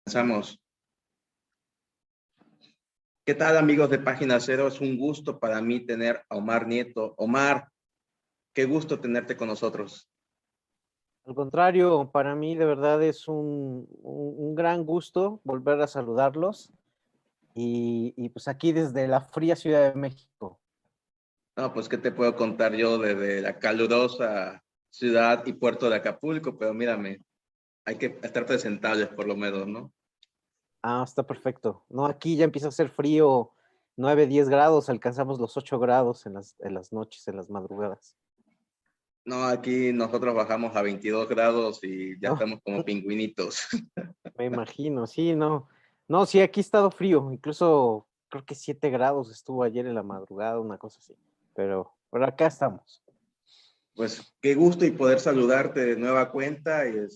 Comenzamos. ¿Qué tal, amigos de Página Cero? Es un gusto para mí tener a Omar Nieto. Omar, qué gusto tenerte con nosotros. Al contrario, para mí de verdad es un gran gusto volver a saludarlos y pues aquí desde la fría Ciudad de México. No, pues, ¿qué te puedo contar yo desde la calurosa ciudad y puerto de Acapulco? Pero mírame, hay que estar presentables por lo menos, ¿no? Ah, está perfecto. No, aquí ya empieza a hacer frío, 9, 10 grados, alcanzamos los 8 grados en las noches, en las madrugadas. No, aquí nosotros bajamos a 22 grados y ya Oh, estamos como pingüinitos. me imagino, sí, no. No, sí, aquí ha estado frío, incluso creo que 7 grados estuvo ayer en la madrugada, una cosa así. Pero acá estamos. Pues qué gusto y poder saludarte de nueva cuenta. Y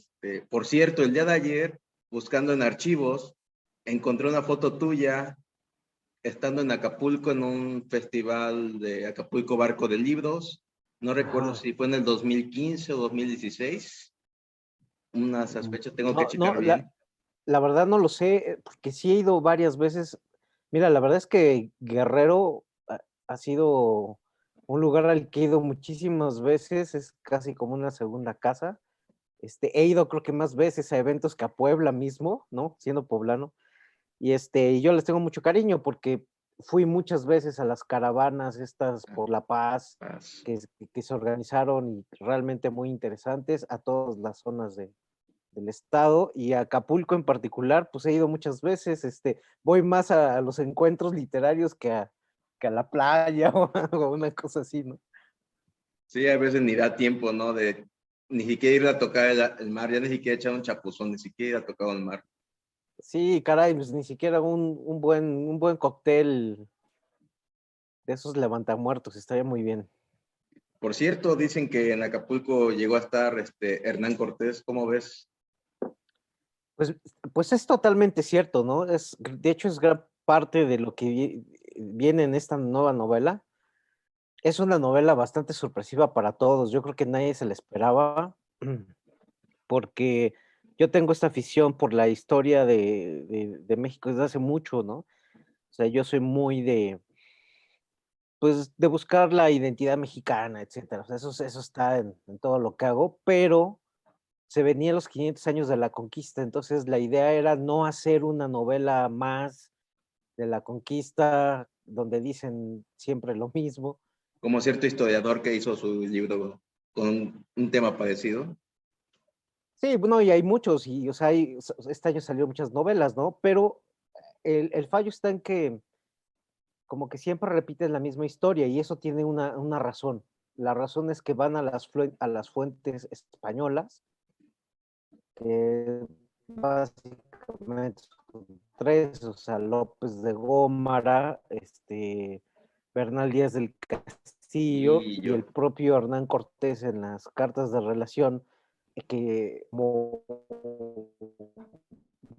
por cierto, el día de ayer, buscando en archivos, encontré una foto tuya estando en Acapulco en un festival de Acapulco Barco de Libros. No recuerdo Ajá. si fue en el 2015 o 2016. Unas sospechas, tengo que No, checar no, bien. la verdad no lo sé, porque sí he ido varias veces. Mira, la verdad es que Guerrero ha sido un lugar al que he ido muchísimas veces, es casi como una segunda casa. He ido creo que más veces a eventos que a Puebla mismo, ¿no? Siendo poblano. Y yo les tengo mucho cariño porque fui muchas veces a las caravanas estas por la paz Paz. que se organizaron y realmente muy interesantes a todas las zonas del estado y a Acapulco en particular, pues he ido muchas veces, voy más a los encuentros literarios que a la playa o una cosa así, ¿no? Sí, a veces ni da tiempo, ¿no? De ni siquiera ir a tocar el mar, ya ni siquiera echar un chapuzón, ni siquiera ir a tocar el mar. Sí, caray, pues ni siquiera un buen cóctel de esos levantamuertos, estaría muy bien. Por cierto, dicen que en Acapulco llegó a estar Hernán Cortés, ¿cómo ves? Pues, pues es totalmente cierto, ¿no? De hecho, es gran parte de lo que viene en esta nueva novela. Es una novela bastante sorpresiva para todos. Yo creo que nadie se la esperaba. Porque yo tengo esta afición por la historia de México desde hace mucho, ¿no? O sea, yo soy muy pues, de buscar la identidad mexicana, etcétera. O sea, eso está en todo lo que hago, pero se venían los 500 años de la conquista, entonces la idea era no hacer una novela más de la conquista, donde dicen siempre lo mismo. Como cierto historiador que hizo su libro con un tema parecido. Sí, bueno, y hay muchos, y, o sea, este año salieron muchas novelas, ¿no? Pero el fallo está en que como que siempre repiten la misma historia y eso tiene una razón. La razón es que van a a las fuentes españolas, que básicamente son tres, o sea, López de Gómara, Bernal Díaz del Castillo Y y yo. el propio Hernán Cortés en las cartas de relación, que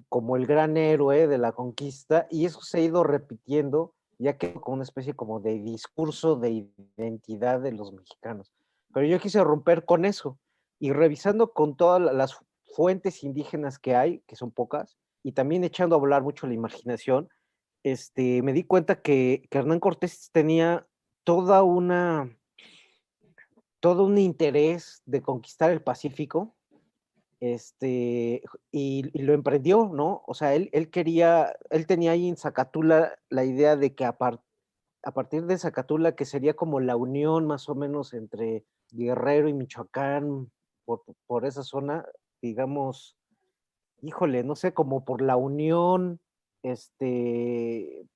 como el gran héroe de la conquista, y eso se ha ido repitiendo, ya que como una especie como de discurso de identidad de los mexicanos. Pero yo quise romper con eso, y revisando con todas las fuentes indígenas que hay, que son pocas, y también echando a volar mucho la imaginación, me di cuenta que Hernán Cortés tenía toda todo un interés de conquistar el Pacífico, y lo emprendió, ¿no? O sea, él tenía ahí en Zacatula la idea de que a partir de Zacatula, que sería como la unión más o menos entre Guerrero y Michoacán, por esa zona, digamos, híjole, no sé, como por la unión,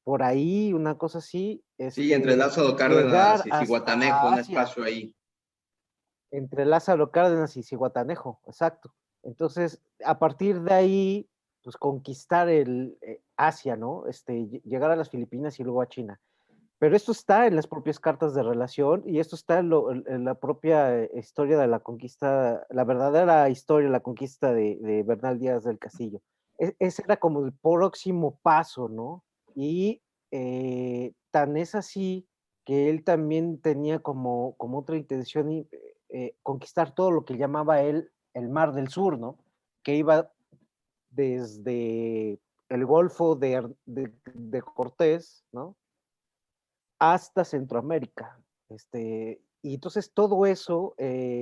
por ahí, una cosa así, Sí, entre Lázaro Cárdenas llegar y Zihuatanejo, hasta un Asia, espacio ahí. entre Lázaro Cárdenas y Zihuatanejo, exacto. Entonces, a partir de ahí, pues conquistar Asia, ¿no? Llegar a las Filipinas y luego a China. Pero esto está en las propias cartas de relación y esto está en la propia historia de la conquista, la verdadera historia de la conquista de Bernal Díaz del Castillo. Ese era como el próximo paso, ¿no? Y tan es así que él también tenía como otra intención conquistar todo lo que llamaba él el Mar del Sur, ¿no? Que iba desde el Golfo de Cortés, ¿no? Hasta Centroamérica. Y entonces todo eso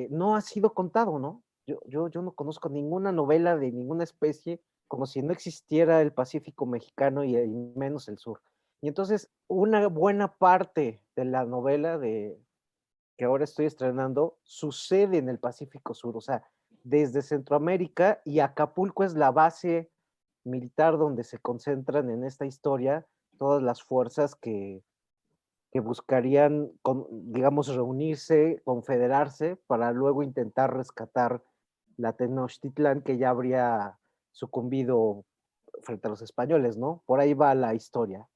no ha sido contado, ¿no? Yo no conozco ninguna novela de ninguna especie como si no existiera el Pacífico mexicano y menos el sur. Y entonces una buena parte de la novela que ahora estoy estrenando sucede en el Pacífico Sur, o sea, desde Centroamérica, y Acapulco es la base militar donde se concentran en esta historia todas las fuerzas que buscarían, digamos, reunirse, confederarse, para luego intentar rescatar la Tenochtitlán, que ya habría sucumbido frente a los españoles, ¿no? Por ahí va la historia.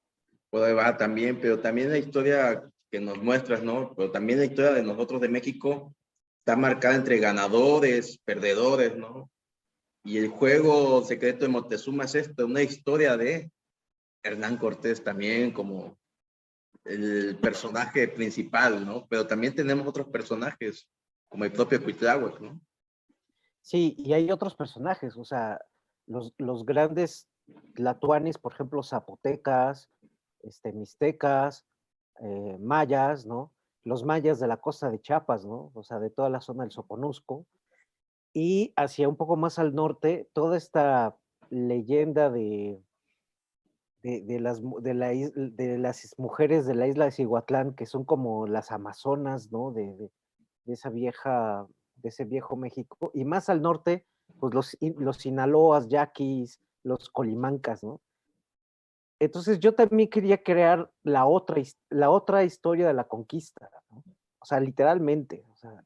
Por ahí va también, pero también la historia que nos muestras, ¿no? Pero también la historia de nosotros de México está marcada entre ganadores, perdedores, ¿no? Y el juego secreto de Moctezuma es esto, una historia de Hernán Cortés también como el personaje principal, ¿no? Pero también tenemos otros personajes, como el propio Cuitláhuac, ¿no? Sí, y hay otros personajes, o sea, los grandes tlatoanis, por ejemplo, zapotecas, mixtecas, mayas, ¿no? Los mayas de la costa de Chiapas, ¿no? O sea, de toda la zona del Soconusco. Y hacia un poco más al norte, toda esta leyenda de las mujeres de la isla de Cihuatlán, que son como las amazonas, ¿no? De esa vieja, de ese viejo México. Y más al norte, pues los Sinaloas, Yaquis, los Colimancas, ¿no? Entonces yo también quería crear la otra historia de la conquista, ¿no? O sea, literalmente, o sea,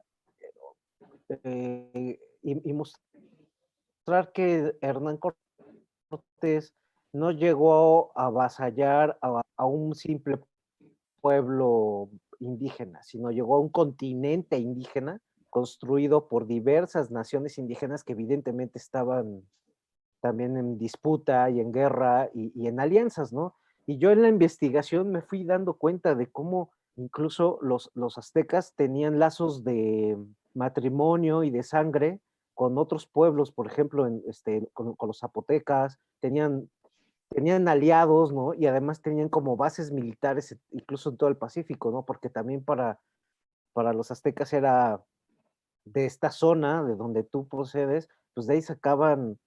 y mostrar que Hernán Cortés no llegó a avasallar a un simple pueblo indígena, sino llegó a un continente indígena construido por diversas naciones indígenas que evidentemente estaban también en disputa y en guerra y en alianzas, ¿no? Y yo en la investigación me fui dando cuenta de cómo incluso los aztecas tenían lazos de matrimonio y de sangre con otros pueblos, por ejemplo, con los zapotecas, tenían aliados, ¿no? Y además tenían como bases militares incluso en todo el Pacífico, ¿no? Porque también para los aztecas era de esta zona de donde tú procedes, pues de ahí sacaban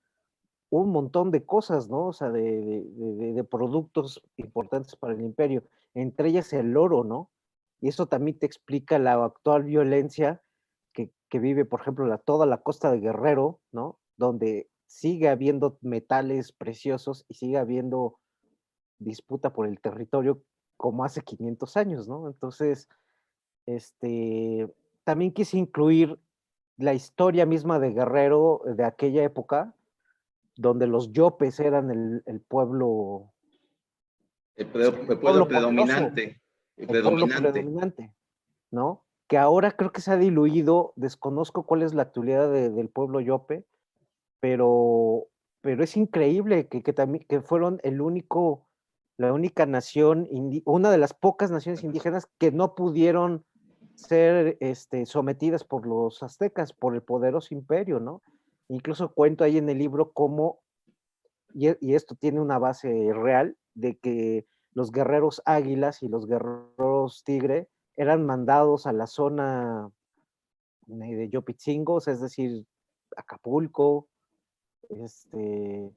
un montón de cosas, ¿no? O sea, de productos importantes para el imperio, entre ellas el oro, ¿no? Y eso también te explica la actual violencia que vive, por ejemplo, toda la costa de Guerrero, ¿no? Donde sigue habiendo metales preciosos y sigue habiendo disputa por el territorio como hace 500 años, ¿no? Entonces, este, también quise incluir la historia misma de Guerrero de aquella época, donde los yopes eran el pueblo, pues, El el pueblo pueblo poderoso, predominante, el el pueblo predominante. predominante, ¿no? Que ahora creo que se ha diluido, desconozco cuál es la actualidad del pueblo yope, pero, pero es increíble que también que fueron la única nación, una de las pocas naciones indígenas que no pudieron ser sometidas por los aztecas, por el poderoso imperio, ¿no? Incluso cuento ahí en el libro cómo, y esto tiene una base real, de que los guerreros águilas y los guerreros tigre eran mandados a la zona de Yopitzingos, es decir, Acapulco, este,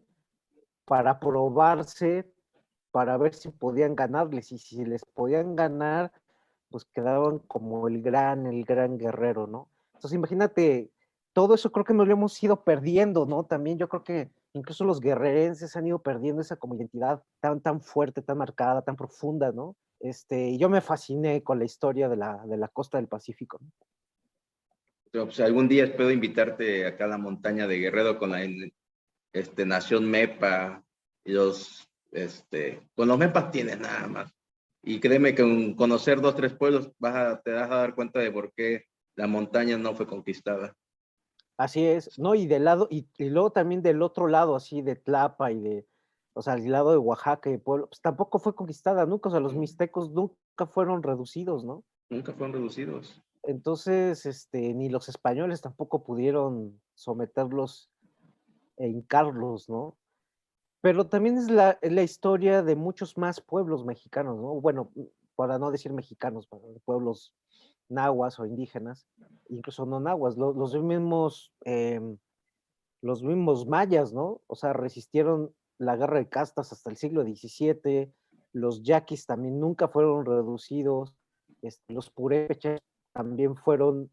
para probarse, para ver si podían ganarles, y si les podían ganar, pues quedaban como el gran guerrero, ¿no? Entonces imagínate, todo eso creo que nos lo hemos ido perdiendo, ¿no? También yo creo que incluso los guerrerenses han ido perdiendo esa como identidad tan fuerte, tan marcada, tan profunda, ¿no? Y yo me fasciné con la historia de la costa del Pacífico, ¿no? Pero, pues, algún día espero invitarte acá a la montaña de Guerrero con la nación Mepa y con los Mepas tienes nada más. Y créeme que con conocer dos, tres pueblos te vas a dar cuenta de por qué la montaña no fue conquistada. Así es, ¿no? Y del lado, y luego también del otro lado, así de Tlapa o sea, el lado de Oaxaca y Puebla, pues tampoco fue conquistada nunca, o sea, los mixtecos nunca fueron reducidos, ¿no? Nunca fueron reducidos. Entonces, ni los españoles tampoco pudieron someterlos e hincarlos, ¿no? Pero también es la historia de muchos más pueblos mexicanos, ¿no? Bueno, para no decir mexicanos, para pueblos nahuas o indígenas, incluso no nahuas, los mismos mayas, ¿no? O sea, resistieron la guerra de castas hasta el siglo XVII, los yaquis también nunca fueron reducidos, los purépechas también fueron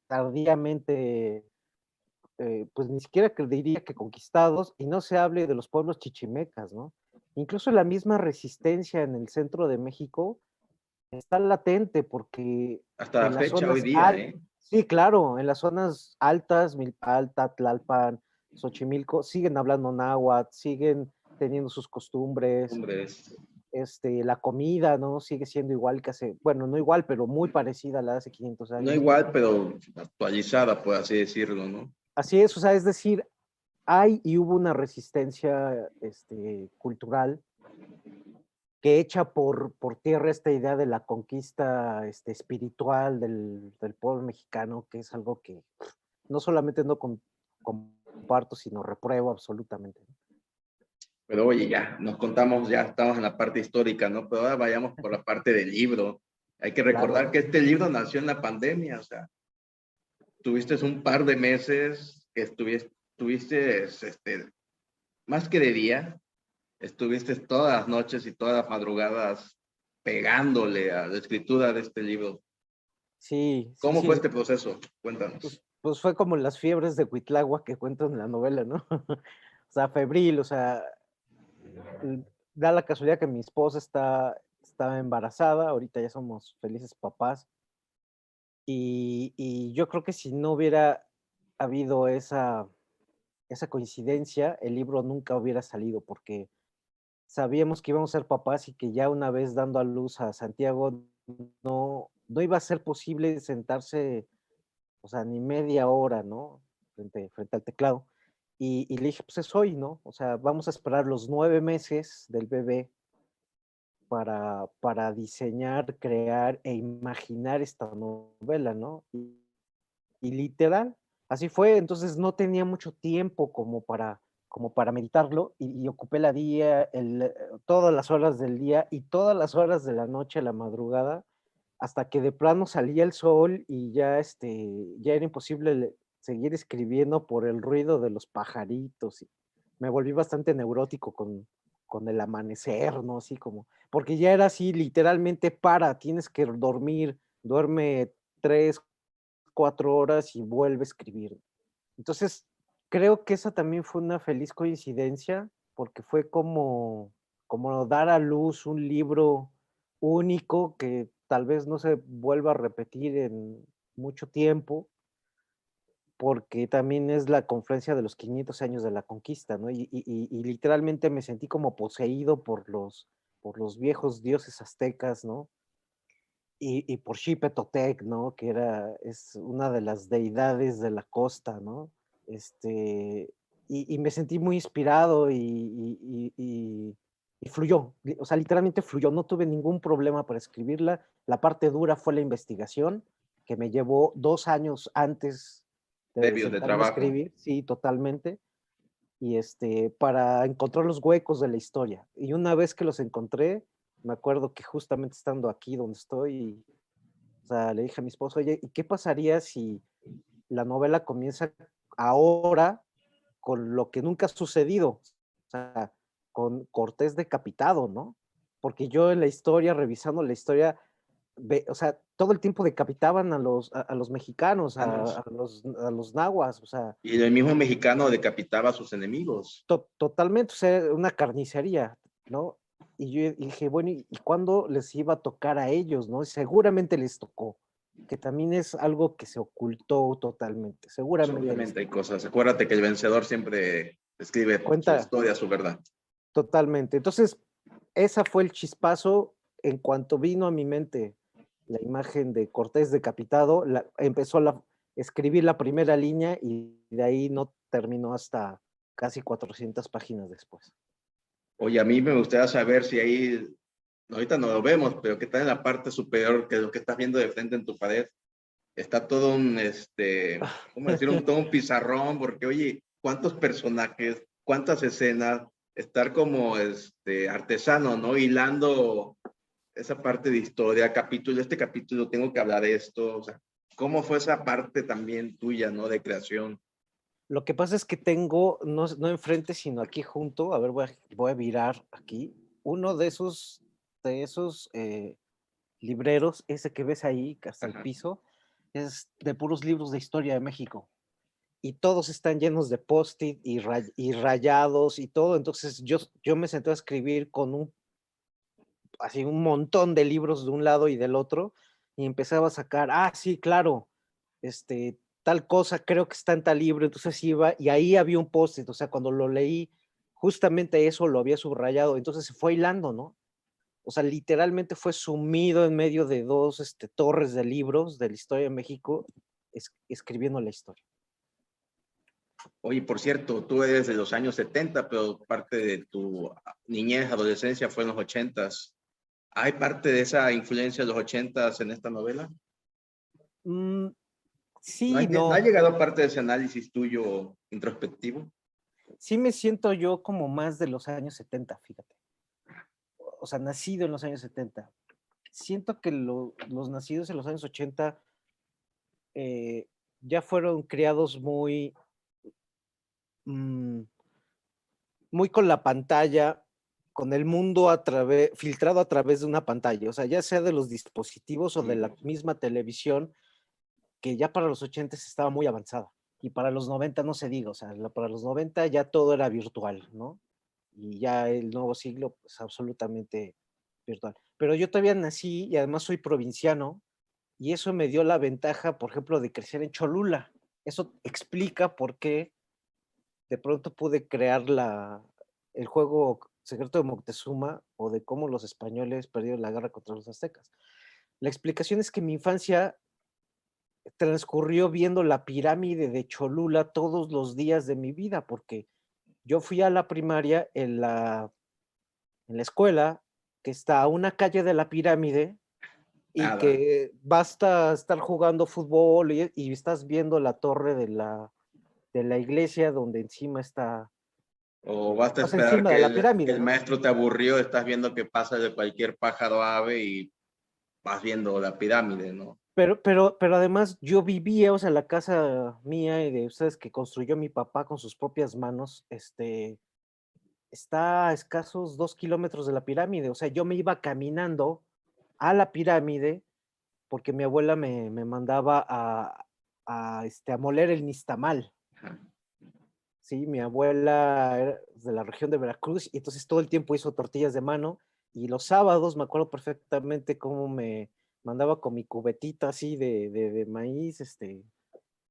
tardíamente, pues ni siquiera que diría que conquistados, y no se hable de los pueblos chichimecas, ¿no? Incluso la misma resistencia en el centro de México está latente porque Hasta la en las fecha, hoy zonas día, altas, ¿eh? sí, claro, en las zonas altas, Milpa Alta, Tlalpan, Xochimilco, siguen hablando náhuatl, siguen teniendo sus costumbres, Hombres, la comida, ¿no? Sigue siendo igual que hace, bueno, no igual, pero muy parecida a la de hace 500 no años. igual, pero actualizada, por así decirlo, ¿no? Así es, o sea, es decir, hay y hubo una resistencia cultural que echa por tierra esta idea de la conquista espiritual del pueblo mexicano, que es algo que no solamente no comparto, sino repruebo absolutamente. Pero oye, ya, nos contamos, ya estamos en la parte histórica, ¿no? Pero ahora vayamos por la parte del libro. Hay que Claro, recordar que este libro nació en la pandemia, o sea, tuviste un par de meses que tuviste, más que de día, estuviste todas las noches y todas las madrugadas pegándole a la escritura de este libro. sí, sí, ¿Cómo fue sí. este proceso? Cuéntanos. Pues fue como las fiebres de Cuitlagua que cuento en la novela, ¿no? O sea, febril, o sea, l- da la casualidad que mi esposa estaba embarazada, ahorita ya somos felices papás, y yo creo que si no hubiera habido esa coincidencia, el libro nunca hubiera salido, porque sabíamos que íbamos a ser papás y que ya una vez dando a luz a Santiago, no iba a ser posible sentarse, o sea, ni media hora, ¿no? Frente al teclado. Y le dije, pues es hoy, ¿no? O sea, vamos a esperar los 9 meses del bebé para diseñar, crear e imaginar esta novela, ¿no? Y literal, así fue. Entonces no tenía mucho tiempo como para meditarlo y ocupé la día, todas las horas del día y todas las horas de la noche, la madrugada, hasta que de plano salía el sol y ya, ya era imposible seguir escribiendo por el ruido de los pajaritos. Y me volví bastante neurótico con el amanecer, ¿no? Así como, porque ya era así, literalmente tienes que dormir, duerme 3, 4 horas y vuelve a escribir. Entonces, creo que esa también fue una feliz coincidencia, porque fue como dar a luz un libro único que tal vez no se vuelva a repetir en mucho tiempo, porque también es la confluencia de los 500 años de la conquista, ¿no? Y literalmente me sentí como poseído por los viejos dioses aztecas, ¿no? Y por Xipetotec, ¿no? Es una de las deidades de la costa, ¿no? Y me sentí muy inspirado y fluyó, o sea, literalmente fluyó, no tuve ningún problema para escribirla. La parte dura fue la investigación, que me llevó 2 años antes de Previos de sentarme a trabajo. escribir, sí, totalmente, y para encontrar los huecos de la historia. Y una vez que los encontré, me acuerdo que justamente estando aquí donde estoy, o sea, le dije a mi esposo, oye, ¿y qué pasaría si la novela comienza ahora con lo que nunca ha sucedido? O sea, con Cortés decapitado, ¿no? Porque yo en la historia, revisando la historia, o sea, todo el tiempo decapitaban a los mexicanos, a los nahuas, o sea, Y el mismo mexicano decapitaba a sus enemigos. totalmente, o sea, una carnicería, ¿no? Y yo dije, bueno, ¿y cuándo les iba a tocar a ellos, no? Y seguramente les tocó, que también es algo que se ocultó totalmente, Pues seguramente les obviamente hay cosas. Acuérdate que el vencedor siempre escribe su cuenta historia, su verdad. totalmente. Entonces, esa fue el chispazo en cuanto vino a mi mente la imagen de Cortés decapitado, empezó escribir la primera línea y de ahí no terminó hasta casi 400 páginas después. Oye, a mí me gustaría saber si ahí, ahorita no lo vemos, pero que está en la parte superior, que es lo que estás viendo de frente en tu pared, está todo ¿cómo decir? Todo un pizarrón, porque oye, ¿cuántos personajes, cuántas escenas? estar como artesano, ¿no? Hilando esa parte de historia, este capítulo tengo que hablar de esto, o sea, ¿cómo fue esa parte también tuya, ¿no? De creación. Lo que pasa es que tengo, no enfrente, sino aquí junto, a ver, voy a virar aquí, uno de esos libreros, ese que ves ahí, hasta el Ajá. piso, es de puros libros de historia de México. Y todos están llenos de post-it y rayados y todo. Entonces yo me senté a escribir con así un montón de libros de un lado y del otro y empezaba a sacar, sí, claro, tal cosa creo que está en tal libro, entonces iba y ahí había un post-it, o sea, cuando lo leí, justamente eso lo había subrayado, entonces se fue hilando, ¿no? O sea, literalmente fue sumido en medio de dos torres de libros de la historia de México, escribiendo la historia. Oye, por cierto, tú eres de los años 70, pero parte de tu niñez, adolescencia fue en los 80s. ¿Hay parte de esa influencia de los 80s en esta novela? Mm, ¿No, sí, no ha no. llegado parte de ese análisis tuyo introspectivo? Sí me siento yo como más de los años 70, fíjate. O sea, nacido en los años 70. Siento que los nacidos en los años 80 eh, ya fueron criados mm, muy con la pantalla, con el mundo filtrado a través de una pantalla, o sea, ya sea de los dispositivos o de Sí. la misma televisión, que ya para los 80 estaba muy avanzada. Y para los 90 no se diga, o sea, para los 90 ya todo era virtual, ¿no? Y ya el nuevo siglo, pues absolutamente virtual. Pero yo todavía nací y además soy provinciano, y eso me dio la ventaja, por ejemplo, de crecer en Cholula. Eso explica por qué de pronto pude crear el juego Secreto de Moctezuma o de cómo los españoles perdieron la guerra contra los aztecas. La explicación es que mi infancia transcurrió viendo la pirámide de Cholula todos los días de mi vida, porque yo fui a la primaria en la escuela que está a una calle de la pirámide y Nada. que basta estar jugando fútbol y estás viendo la torre de la iglesia donde encima O basta pasa esperar encima que de la que pirámide, el ¿no? maestro te aburrió, estás viendo que pasa de cualquier pájaro ave y vas viendo la pirámide, ¿no? Pero además yo vivía, o sea, la casa mía y de ustedes que construyó mi papá con sus propias manos, está a escasos 2 kilómetros de la pirámide. O sea, yo me iba caminando a la pirámide porque mi abuela me mandaba a moler el nixtamal. Ajá. Sí, mi abuela era de la región de Veracruz y entonces todo el tiempo hizo tortillas de mano y los sábados me acuerdo perfectamente cómo me mandaba con mi cubetita así de maíz,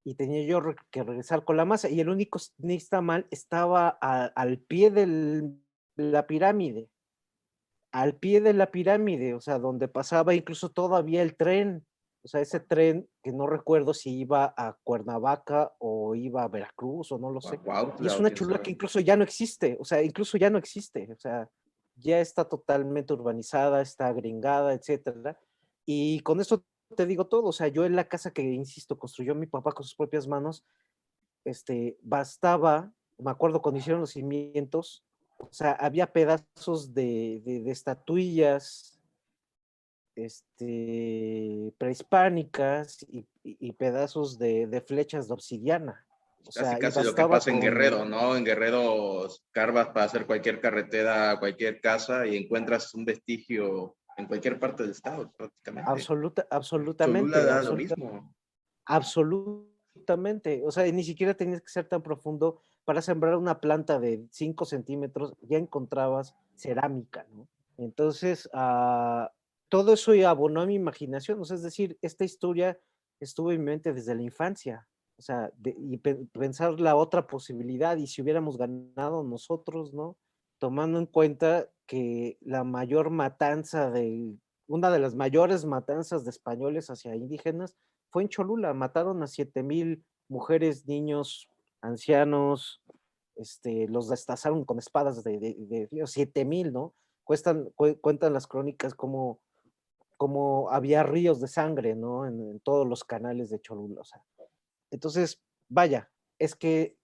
y tenía yo que regresar con la masa y el único nixtamal estaba al pie de la pirámide, al pie de la pirámide, o sea, donde pasaba incluso todavía el tren, o sea, ese tren que no recuerdo si iba a Cuernavaca o iba a Veracruz o no lo sé. Y es Cuautla, o una quién Cholula que sabe. incluso ya no existe, o sea, incluso ya no existe, o sea, ya está totalmente urbanizada, está agringada, etcétera. Y con esto te digo todo, o sea, yo en la casa que, insisto, construyó mi papá con sus propias manos, bastaba, me acuerdo cuando hicieron los cimientos, o sea, había pedazos de estatuillas prehispánicas y pedazos de flechas de obsidiana. O Casi, sea, y casi lo que bastaba pasa en con Guerrero, ¿no? En Guerrero carvas para hacer cualquier carretera, cualquier casa y encuentras un vestigio en cualquier parte del estado, prácticamente. Cholula absolutamente, da lo mismo. absolutamente. O sea, ni siquiera tenías que ser tan profundo para sembrar una planta de 5 centímetros, ya encontrabas cerámica, ¿no? Entonces, todo eso abonó a mi imaginación, o sea, es decir, esta historia estuvo en mi mente desde la infancia, o sea, y pensar la otra posibilidad, y si hubiéramos ganado nosotros, ¿no? Tomando en cuenta que una de las mayores matanzas de españoles hacia indígenas fue en Cholula, mataron a 7,000 mujeres, niños, ancianos, los destazaron con espadas de 7,000, ¿no? Cuentan las crónicas como había ríos de sangre, ¿no? En todos los canales de Cholula, o sea. Entonces, vaya, es que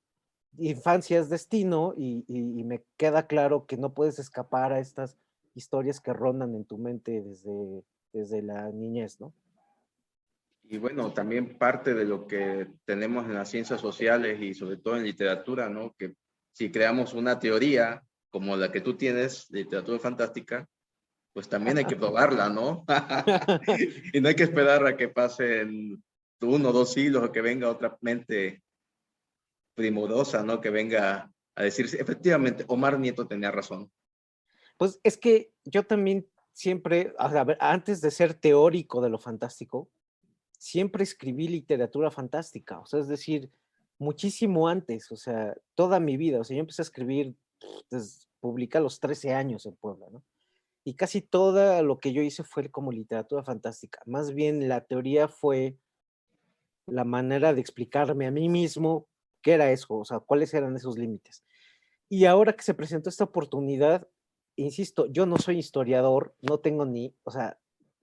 infancia es destino y me queda claro que no puedes escapar a estas historias que rondan en tu mente desde la niñez, ¿no? Y bueno, también parte de lo que tenemos en las ciencias sociales y sobre todo en literatura, ¿no? Que si creamos una teoría como la que tú tienes, de literatura fantástica, pues también hay que probarla, ¿no? Y no hay que esperar a que pasen 1 o 2 siglos o que venga otra mente primorosa, ¿no? Que venga a decir, efectivamente, Omar Nieto tenía razón. Pues es que yo también siempre, a ver, antes de ser teórico de lo fantástico, siempre escribí literatura fantástica, o sea, es decir, muchísimo antes, o sea, toda mi vida, o sea, yo empecé a escribir, publiqué a los 13 años en Puebla, ¿no? Y casi todo lo que yo hice fue como literatura fantástica. Más bien la teoría fue la manera de explicarme a mí mismo qué era eso, o sea, cuáles eran esos límites. Y ahora que se presentó esta oportunidad, insisto, yo no soy historiador, no tengo ni, o sea,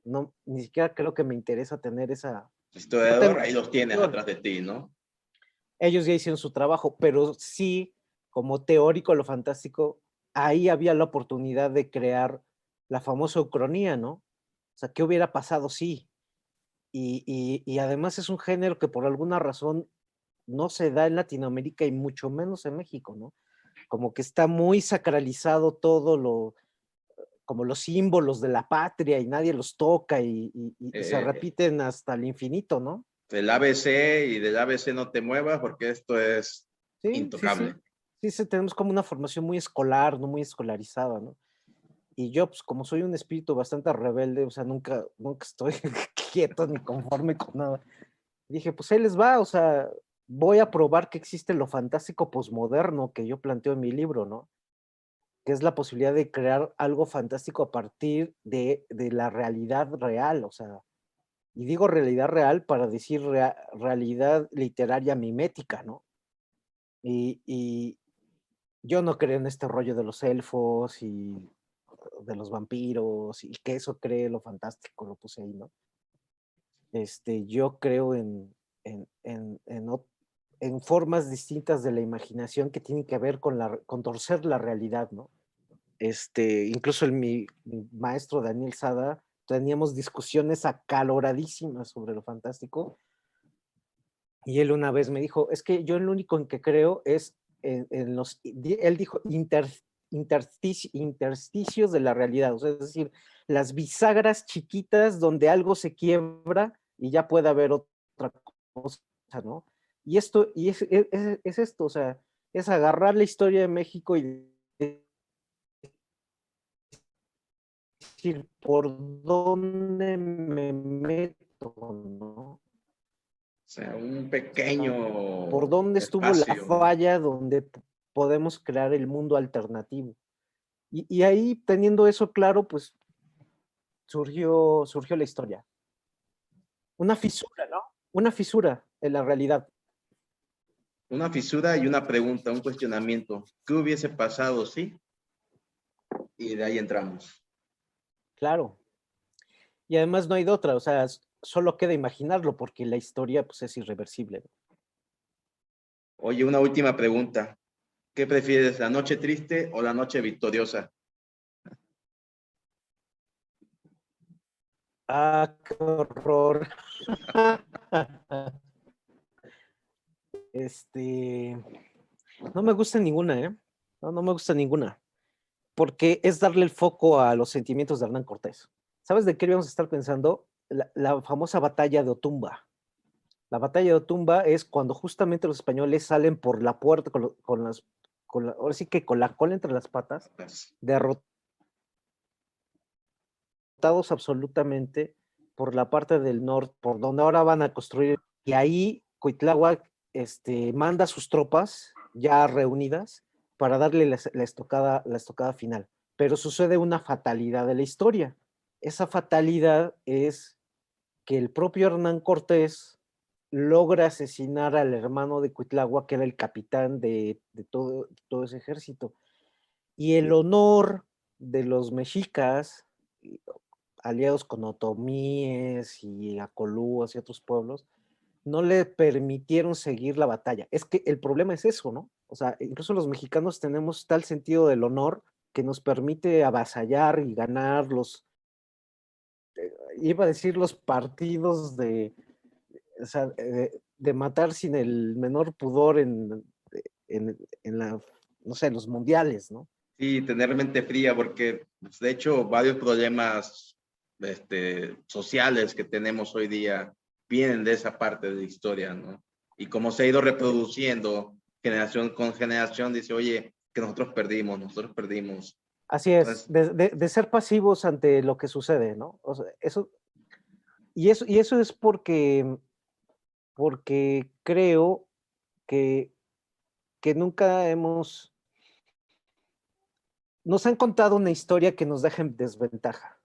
no, ni siquiera creo que me interesa tener esa, no Historiador, tengo, ahí los tienes atrás de ti, ¿no? ellos ya hicieron su trabajo, pero sí, como teórico de lo fantástico, ahí había la oportunidad de crear la famosa ucronía, ¿no? O sea, ¿qué hubiera pasado si? Y además es un género que por alguna razón no se da en Latinoamérica y mucho menos en México, ¿no? Como que está muy sacralizado todo lo, como los símbolos de la patria y nadie los toca y se Eh, repiten hasta el infinito, ¿no? del ABC y del ABC no te muevas porque esto es Sí, sí, sí. intocable. Sí, sí, tenemos como una formación muy escolar, no muy escolarizada, ¿no? Y yo, pues como soy un espíritu bastante rebelde, o sea, nunca estoy quieto ni conforme con nada. Dije, pues ahí les va, o sea, voy a probar que existe lo fantástico posmoderno que yo planteo en mi libro, ¿no? Que es la posibilidad de crear algo fantástico a partir de la realidad real, o sea, y digo realidad real para decir realidad literaria mimética, ¿no? Y yo no creo en este rollo de los elfos y de los vampiros y que eso cree lo fantástico, lo puse ahí, ¿no? Yo creo en formas distintas de la imaginación que tienen que ver con torcer la realidad, ¿no? Incluso mi maestro Daniel Sada, teníamos discusiones acaloradísimas sobre lo fantástico, y él una vez me dijo, es que yo lo único en que creo es él dijo, intersticios de la realidad, o sea, es decir, las bisagras chiquitas donde algo se quiebra y ya puede haber otra cosa, ¿no? Y es esto, o sea, es agarrar la historia de México y decir, ¿por dónde me meto, no? O sea, un O sea, ¿por pequeño dónde estuvo la espacio. falla donde podemos crear el mundo alternativo? Y ahí, teniendo eso claro, pues surgió la historia. Una fisura, ¿no? Una fisura en la realidad. Una fisura y una pregunta, un cuestionamiento. ¿Qué hubiese pasado, sí? Y de ahí entramos. Claro. Y además no hay de otra, o sea, solo queda imaginarlo porque la historia pues, es irreversible. Oye, una última pregunta. ¿Qué prefieres, la noche triste o la noche victoriosa? Ah, qué horror. Este, no me gusta ninguna, ¿eh? No, no me gusta ninguna. Porque es darle el foco a los sentimientos de Hernán Cortés. ¿Sabes de qué íbamos a estar pensando? La famosa batalla de Otumba. La batalla de Otumba es cuando justamente los españoles salen por la puerta ahora sí que con la cola entre las patas, Pues, derrotados absolutamente por la parte del norte, por donde ahora van a construir. Y ahí Cuitláhuac manda sus tropas ya reunidas para darle la estocada final. Pero sucede una fatalidad de la historia. Esa fatalidad es que el propio Hernán Cortés logra asesinar al hermano de Cuitláhuac, que era el capitán de todo ese ejército. Y el honor de los mexicas, aliados con otomíes y acolúas y otros pueblos, no le permitieron seguir la batalla. Es que el problema es eso, ¿no? O sea, incluso los mexicanos tenemos tal sentido del honor que nos permite avasallar y ganar iba a decir los partidos o sea, de matar sin el menor pudor en no sé, los mundiales, ¿no? Sí, tener mente fría, porque pues, de hecho varios problemas sociales que tenemos hoy día vienen de esa parte de la historia, ¿no? Y como se ha ido reproduciendo generación con generación, dice, oye, que nosotros perdimos. Así es, Entonces, de ser pasivos ante lo que sucede, ¿no? O sea, eso es porque creo que, que nunca nos han contado una historia que nos deje en desventaja.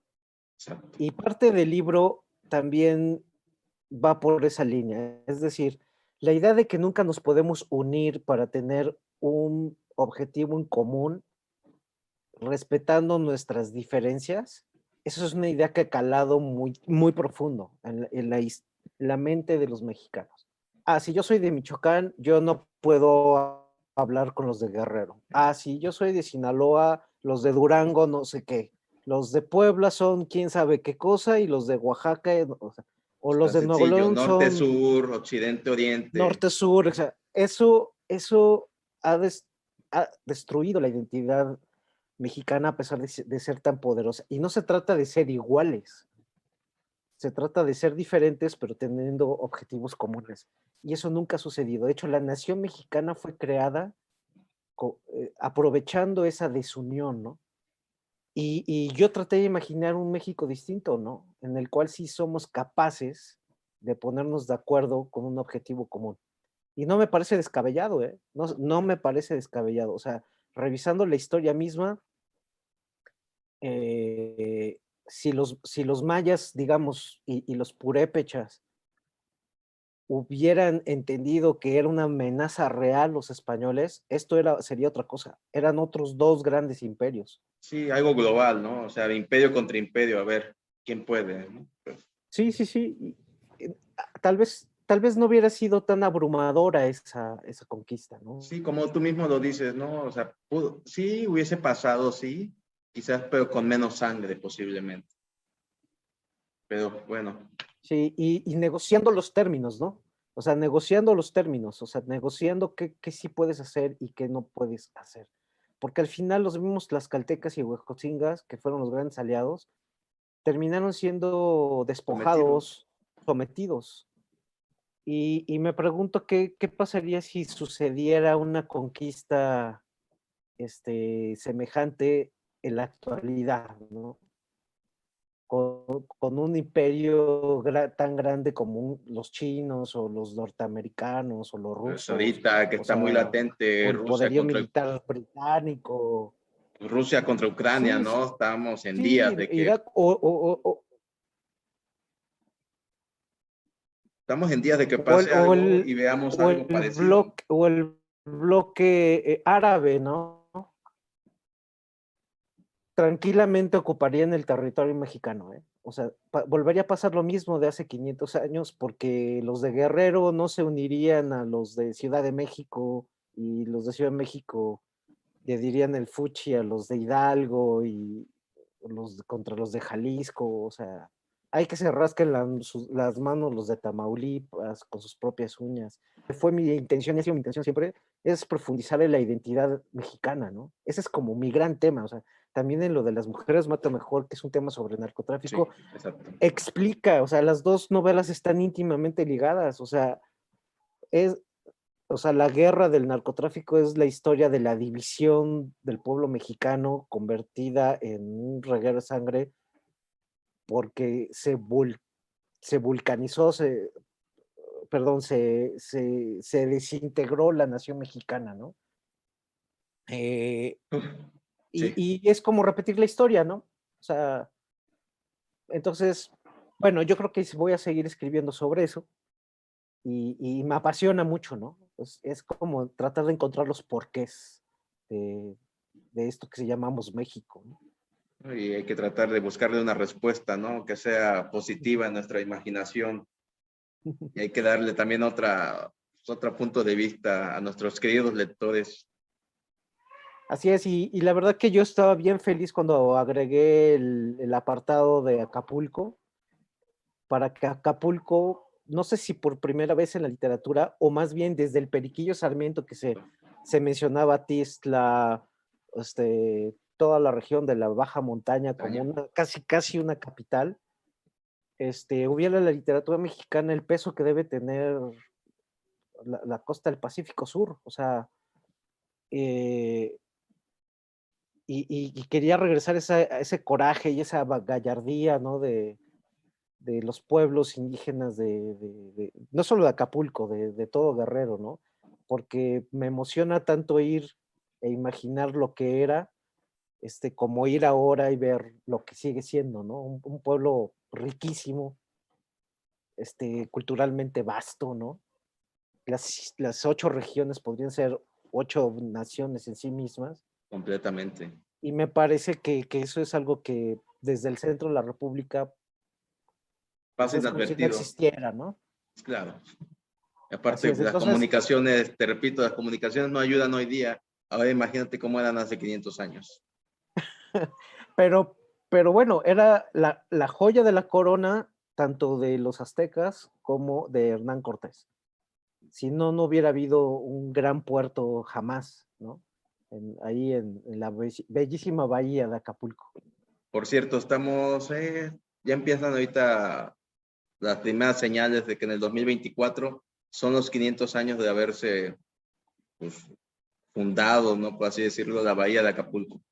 exacto. Y parte del libro también va por esa línea. Es decir, la idea de que nunca nos podemos unir para tener un objetivo en común, respetando nuestras diferencias, eso es una idea que ha calado muy, muy profundo en la mente de los mexicanos. Ah, si yo soy de Michoacán, yo no puedo hablar con los de Guerrero. Ah, si yo soy de Sinaloa, los de Durango, no sé qué. Los de Puebla son quién sabe qué cosa y los de Oaxaca, o los Tan de Nuevo sencillo, León norte, son sur, occidente, oriente. norte-sur. O sea, eso ha destruido la identidad mexicana a pesar de ser tan poderosa. Y no se trata de ser iguales, se trata de ser diferentes, pero teniendo objetivos comunes. Y eso nunca ha sucedido. De hecho, la nación mexicana fue creada aprovechando esa desunión, ¿no? Y yo traté de imaginar un México distinto, ¿no? En el cual sí somos capaces de ponernos de acuerdo con un objetivo común. Y no me parece descabellado, ¿eh? No, no me parece descabellado. O sea, revisando la historia misma, si los mayas, digamos, y los purépechas hubieran entendido que era una amenaza real los españoles, sería otra cosa. Eran otros dos grandes imperios. Sí, algo global, ¿no? O sea, imperio contra imperio, a ver quién puede, ¿no? Pues, Sí, sí, sí. Tal vez no hubiera sido tan abrumadora esa conquista, ¿no? sí, como tú mismo lo dices, ¿no? O sea, sí hubiese pasado, sí, quizás, pero con menos sangre posiblemente. Pero bueno, Sí, y negociando los términos, ¿no? O sea, negociando los términos, o sea, negociando qué sí puedes hacer y qué no puedes hacer. Porque al final los mismos tlaxcaltecas y huejotzingas, que fueron los grandes aliados, terminaron siendo sometidos. despojados, sometidos. Y me pregunto qué pasaría si sucediera una conquista semejante en la actualidad, ¿no? Con un imperio tan grande como los chinos o los norteamericanos o los Pues rusos, ahorita que o está muy sea, latente o el poderío militar británico. Rusia contra Ucrania, Sí, ¿no? Estamos en días sí, de que, Irak, estamos en días de que o el, pase o algo y el, veamos o algo el parecido. bloque, o el bloque árabe, ¿no? Tranquilamente ocuparían el territorio mexicano, ¿eh? O sea, volvería a pasar lo mismo de hace 500 años porque los de Guerrero no se unirían a los de Ciudad de México y los de Ciudad de México le dirían el fuchi a los de Hidalgo y contra los de Jalisco. O sea, hay que se rasquen las manos los de Tamaulipas con sus propias uñas. Fue mi intención y ha sido mi intención siempre, es profundizar en la identidad mexicana, ¿no? Ese es como mi gran tema. O sea, también en lo de las mujeres mata mejor, que es un tema sobre Sí, narcotráfico, exacto. explica, o sea, las dos novelas están íntimamente ligadas. O sea, es, la guerra del narcotráfico es la historia de la división del pueblo mexicano convertida en un reguero de sangre porque se vulcanizó, perdón, se desintegró la nación mexicana, ¿no? Eh, Uf, y, sí, y es como repetir la historia, ¿no? O sea, entonces, bueno, yo creo que voy a seguir escribiendo sobre eso y me apasiona mucho, ¿no? Es como tratar de encontrar los porqués de, de esto que se llamamos México, ¿no? y hay que tratar de buscarle una respuesta, ¿no? Que sea positiva en nuestra imaginación. Y hay que darle también otra otro punto de vista a nuestros queridos lectores. Así es, y la verdad que yo estaba bien feliz cuando agregué el apartado de Acapulco, para que Acapulco, no sé si por primera vez en la literatura, o más bien desde el Periquillo Sarmiento que se mencionaba Tizla, toda la región de la Baja Montaña como una, casi una capital, hubiera la literatura mexicana el peso que debe tener la costa del Pacífico Sur, o sea, eh, y quería regresar a ese coraje y esa gallardía, ¿no? De los pueblos indígenas no solo de Acapulco, de todo Guerrero, ¿no? Porque me emociona tanto ir e imaginar lo que era, como ir ahora y ver lo que sigue siendo, ¿no? Un pueblo riquísimo, culturalmente vasto, ¿no? Las 8 regiones podrían ser 8 naciones en sí mismas. Completamente. Y me parece que eso es algo que desde el centro de la República, pues Pasa es como si no inadvertido. existiera, ¿no? Claro. Así Aparte, es, las entonces, comunicaciones, te repito, las comunicaciones no ayudan hoy día. Ahora imagínate cómo eran hace 500 años. pero, pero bueno, era la joya de la corona, tanto de los aztecas como de Hernán Cortés. Si no, no hubiera habido un gran puerto jamás, ¿no? Ahí en la bellísima bahía de Acapulco. Por cierto, ya empiezan ahorita las primeras señales de que en el 2024 son los 500 años de haberse, pues, fundado, ¿no? Por así decirlo, la bahía de Acapulco.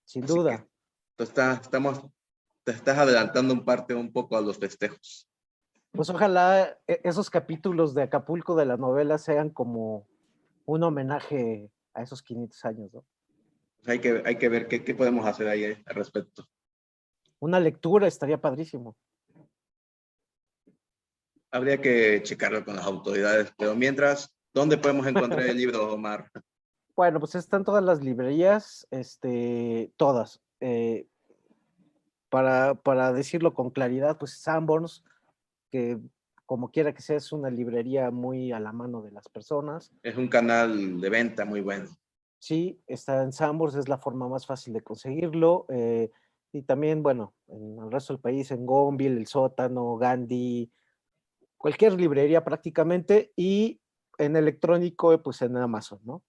Sin Así que duda. te estás adelantando un poco a los festejos. Pues ojalá esos capítulos de Acapulco de la novela sean como un homenaje a esos 500 años, ¿no? Hay que ver qué podemos hacer ahí al respecto. Una lectura estaría padrísimo. Habría que checarlo con las autoridades, pero mientras, ¿dónde podemos encontrar el libro, Omar? Bueno, pues están todas las librerías, todas. Para decirlo con claridad, pues Sanborns, que como quiera que sea, es una librería muy a la mano de las personas. Es un canal de venta muy bueno. Sí, está en Sanborns, es la forma más fácil de conseguirlo. Y también, bueno, en el resto del país, en Gonville, El Sótano, Gandhi, cualquier librería prácticamente. Y en electrónico, pues en Amazon, ¿no?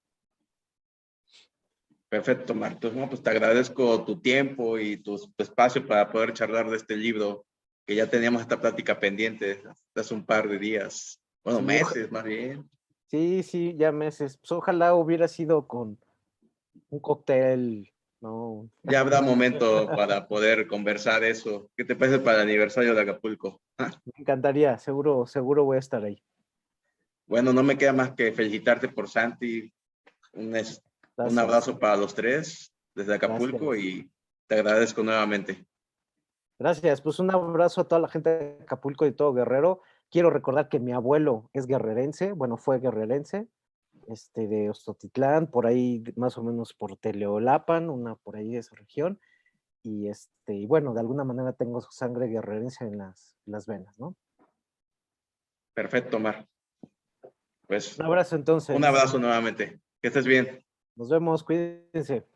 Perfecto, Martos. No, pues te agradezco tu tiempo y tu espacio para poder charlar de este libro, que ya teníamos esta plática pendiente hace un par de días, bueno, Sí, meses más bien. sí, ya meses. Pues ojalá hubiera sido con un cóctel, ¿no? Ya habrá momento para poder conversar eso. ¿Qué te parece para el aniversario de Acapulco? Me encantaría, seguro voy a estar ahí. Bueno, no me queda más que felicitarte por Santi. Un Gracias, abrazo para los tres desde Acapulco gracias. y te agradezco nuevamente. Gracias, pues un abrazo a toda la gente de Acapulco y todo Guerrero. Quiero recordar que mi abuelo es guerrerense, bueno, fue guerrerense, de Ostotitlán, por ahí más o menos por Teleolapan, una por ahí de esa región. Y bueno, de alguna manera tengo su sangre guerrerense en las venas, ¿no? Perfecto, Mar. Pues Un abrazo un entonces. abrazo nuevamente. Que estés bien. Nos vemos, cuídense.